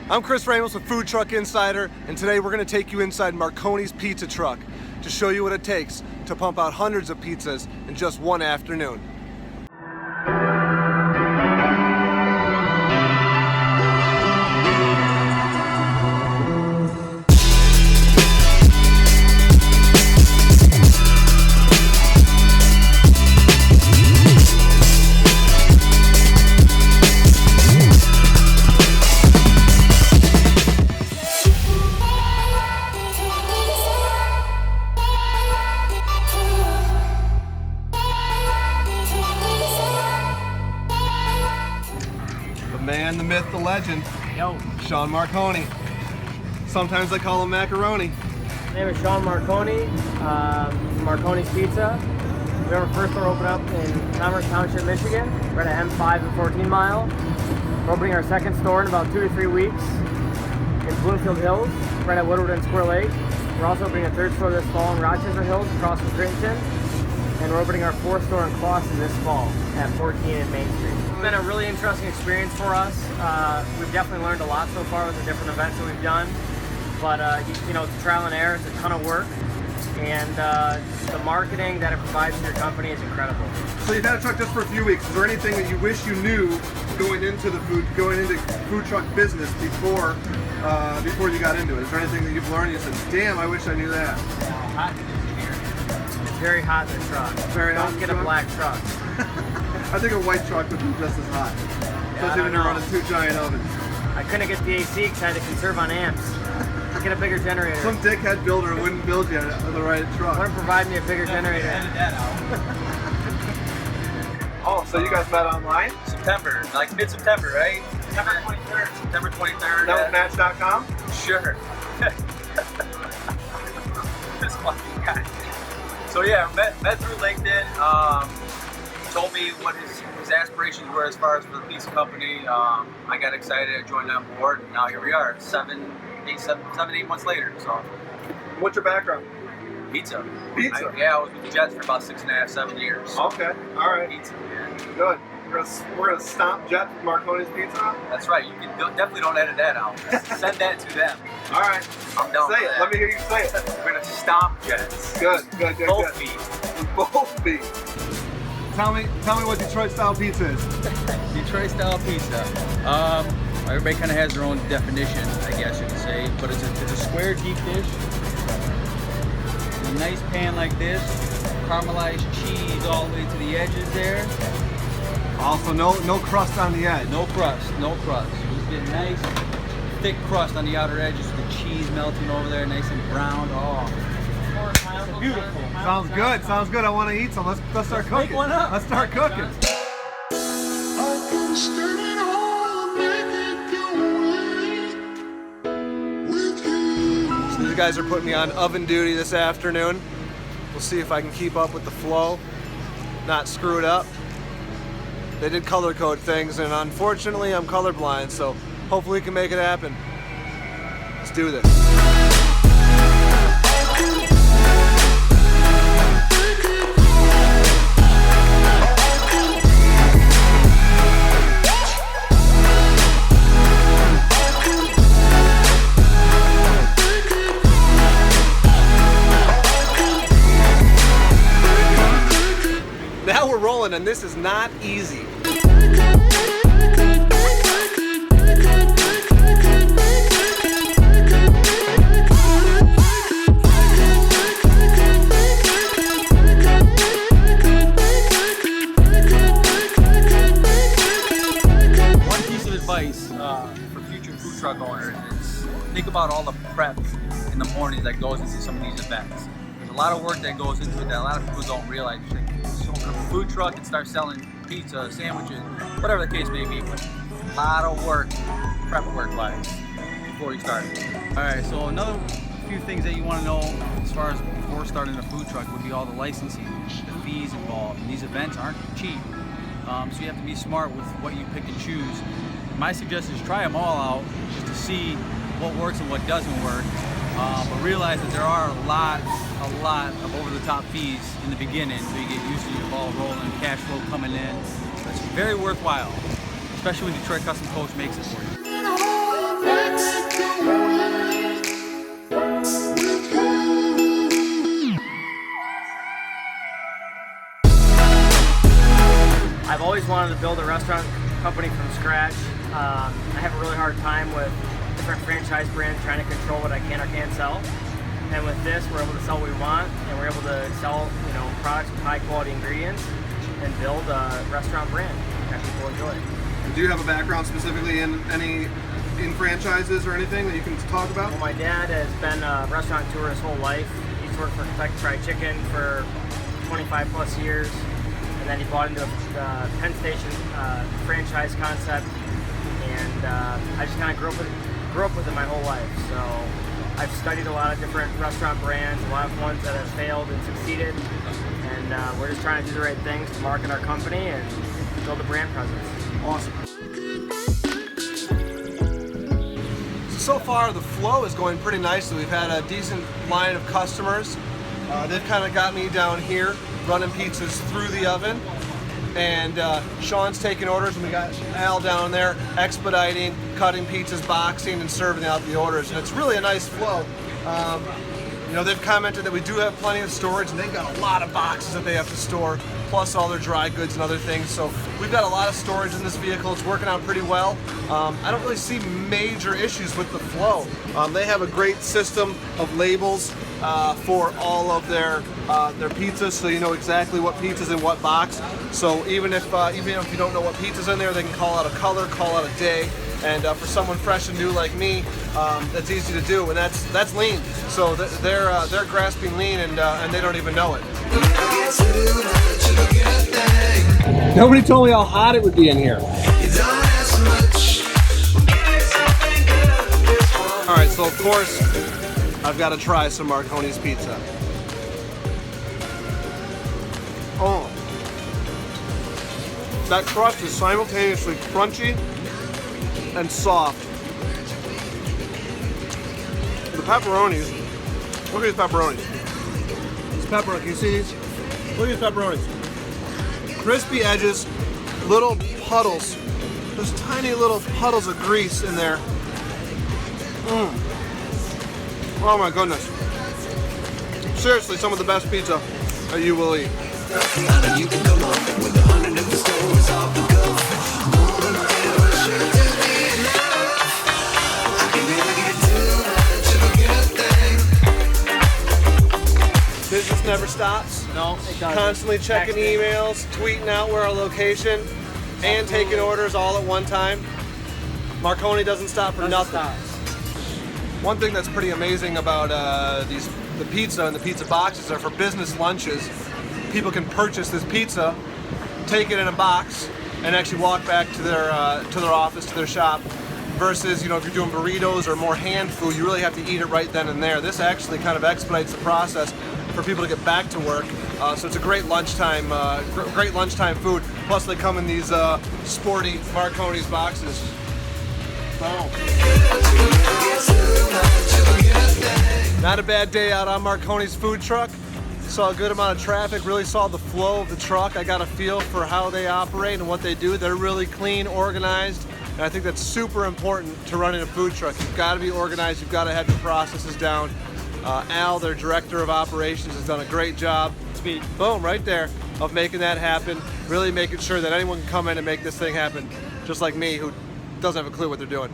I'm Chris Ramos with Food Truck Insider, and today we're going to take you inside Marconi's pizza truck to show you what it takes to pump out hundreds of pizzas in just one afternoon. Man, the myth, the legend. Yo. Sean Marconi. Sometimes I call him Macaroni. My name is Sean Marconi, Marconi's Pizza. We have our first store open up in Commerce Township, Michigan. We're at M5 and 14 Mile. We're opening our second store in about 2 to 3 weeks in Bloomfield Hills, right at Woodward and Square Lake. We're also opening a third store this fall in Rochester Hills, across from Crittenton. And we're opening our fourth store in Clawson this fall at 14 and Main Street. It's been a really interesting experience for us. We've definitely learned a lot so far with the different events that we've done. But you know, it's trial and error, it's a ton of work. And the marketing that it provides to your company is incredible. So you've had a truck just for a few weeks. Is there anything that you wish you knew going into food truck business before you got into it? Is there anything that you've learned and you said, damn, I wish I knew that? Hot in here. It's very hot in the truck. Don't get a black truck. I think a white truck would be just as hot. Especially when you're running 2 giant ovens. I couldn't get the AC because I had to conserve on amps. Get a bigger generator. Some dickhead builder wouldn't build you the right truck. Wouldn't provide me a bigger generator. Oh, so you guys met online? September, like mid-September, right? September 23rd. September 23rd. That was Match.com? Sure. This fucking guy. So yeah, met through LinkedIn. Told me what his aspirations were as far as for the pizza company. I got excited, I joined on board, and now here we are, 7, 8 months later. So, what's your background? Pizza. Pizza? I was with the Jets for about 6.5, 7 years. Okay, all right. Pizza, yeah. Good. We're gonna stomp Jet Marconi's Pizza. That's right. You can definitely don't edit that out. Send that to them. All right. I'm down. Say it. That. Let me hear you say it. We're gonna stomp Jets. Good. Both feet. Both feet. Tell me what Detroit style pizza is. Detroit style pizza. Everybody kind of has their own definition, I guess you could say, but it's a square deep dish. A nice pan like this, caramelized cheese all the way to the edges there. Also, no crust on the edge. No crust. You just get nice thick crust on the outer edges with the cheese melting over there, nice and brown. Oh, beautiful. Sounds good. I want to eat some. Let's start cooking. Make one up. Let's start cooking. So these guys are putting me on oven duty this afternoon. We'll see if I can keep up with the flow, not screw it up. They did color code things, and unfortunately I'm colorblind, so hopefully we can make it happen. Let's do this. Now we're rolling, and this is not easy. One piece of advice for future food truck owners is think about all the prep in the mornings that goes into some of these events. There's a lot of work that goes into it that a lot of people don't realize. You think, just open a food truck and start selling pizza, sandwiches, whatever the case may be, but a lot of work, prep work-wise, before you start. All right, so another few things that you want to know as far as before starting a food truck would be all the licensing, the fees involved. And these events aren't cheap, so you have to be smart with what you pick and choose. My suggestion is try them all out just to see what works and what doesn't work, but realize that there are a lot of over-the-top fees in the beginning, so you get used to your ball rolling, cash flow coming in. It's very worthwhile, especially when Detroit Custom Coach makes it for you. wanted to build a restaurant company from scratch. I have a really hard time with different franchise brands trying to control what I can or can't sell. And with this, we're able to sell what we want, and we're able to sell, products with high quality ingredients and build a restaurant brand that people enjoy. Do you have a background specifically in franchises or anything that you can talk about? Well, my dad has been a restaurateur his whole life. He's worked for Kentucky Fried Chicken for 25 plus years, and then he bought into the Penn Station franchise concept, and I just kind of grew up with it my whole life. So I've studied a lot of different restaurant brands, a lot of ones that have failed and succeeded, and we're just trying to do the right things to market our company and build a brand presence. Awesome. So far, the flow is going pretty nicely. We've had a decent line of customers. They've kind of got me down here running pizzas through the oven, and Sean's taking orders, and we got Al down there expediting, cutting pizzas, boxing, and serving out the orders. And it's really a nice flow. They've commented that we do have plenty of storage, and they've got a lot of boxes that they have to store, plus all their dry goods and other things. So we've got a lot of storage in this vehicle. It's working out pretty well. I don't really see major issues with the flow. They have a great system of labels for all of their pizzas, so you know exactly what pizza's in what box. So even if you don't know what pizza's in there, they can call out a color, call out a day. And for someone fresh and new like me, that's easy to do, and that's lean. So they're grasping lean, and they don't even know it. Nobody told me how hot it would be in here. All right, so of course I've got to try some Marconi's pizza. Oh, that crust is simultaneously crunchy and soft. The pepperonis, look at these pepperonis. These pepperoni, can you see these? Look at these pepperonis. Crispy edges, little puddles. There's tiny little puddles of grease in there. Oh my goodness. Seriously, some of the best pizza that you will eat. Business never stops. No, it doesn't. Constantly checking emails, tweeting out where our location, and taking orders all at one time. Marconi doesn't stop for nothing. One thing that's pretty amazing about the pizza and the pizza boxes are for business lunches. People can purchase this pizza, take it in a box, and actually walk back to their office, to their shop. Versus, if you're doing burritos or more hand food, you really have to eat it right then and there. This actually kind of expedites the process for people to get back to work. So it's a great lunchtime food. Plus they come in these sporty Marconi's boxes. Oh. Not a bad day out on Marconi's food truck. Saw a good amount of traffic, really saw the flow of the truck. I got a feel for how they operate and what they do. They're really clean, organized. And I think that's super important to running a food truck. You've got to be organized, you've got to have your processes down. Al, their director of operations, has done a great job. Boom, right there, of making that happen. Really making sure that anyone can come in and make this thing happen, just like me, who doesn't have a clue what they're doing.